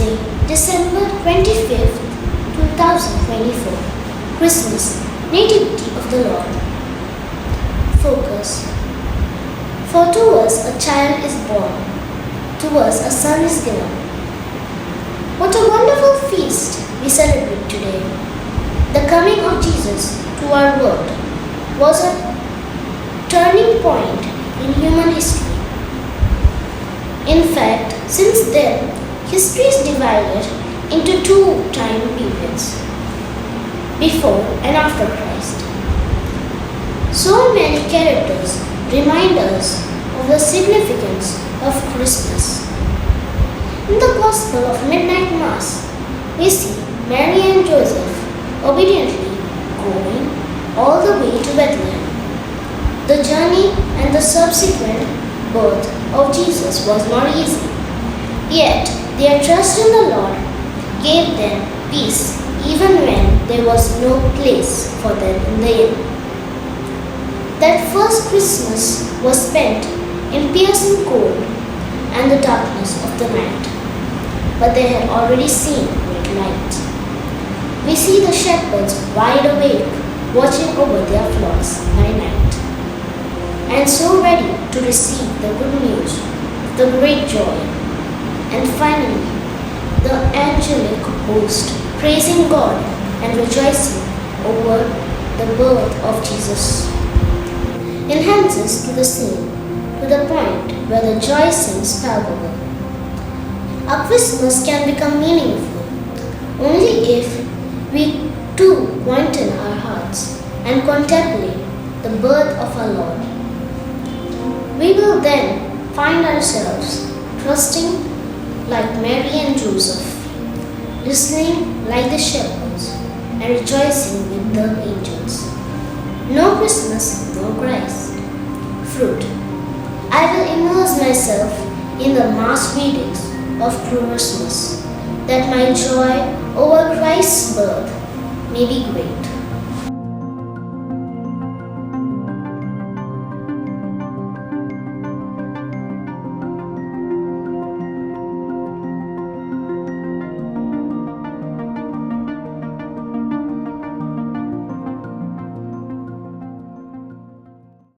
Wednesday, December 25th, 2024. Christmas, Nativity of the Lord. Focus. For to us a child is born, to us a son is given. What a wonderful feast we celebrate today. The coming of Jesus to our world was a turning point in human history. In fact, since then, history is divided into two time periods, before and after Christ. So many characters remind us of the significance of Christmas. In the Gospel of Midnight Mass, we see Mary and Joseph obediently going all the way to Bethlehem. The journey and the subsequent birth of Jesus was not easy, yet their trust in the Lord gave them peace even when there was no place for them in the inn. That first Christmas was spent in piercing cold and the darkness of the night, but they had already seen great light. We see the shepherds wide awake, watching over their flocks by night, and so ready to receive the good news, the great joy. And finally, the angelic host praising God and rejoicing over the birth of Jesus enhances to the scene, to the point where the joy seems palpable. Our Christmas can become meaningful only if we too quieten our hearts and contemplate the birth of our Lord. We will then find ourselves trusting like Mary and Joseph, listening like the shepherds, and rejoicing with the angels. No Christmas, no Christ. Fruit. I will immerse myself in the mass readings of Christmas, that my joy over Christ's birth may be great.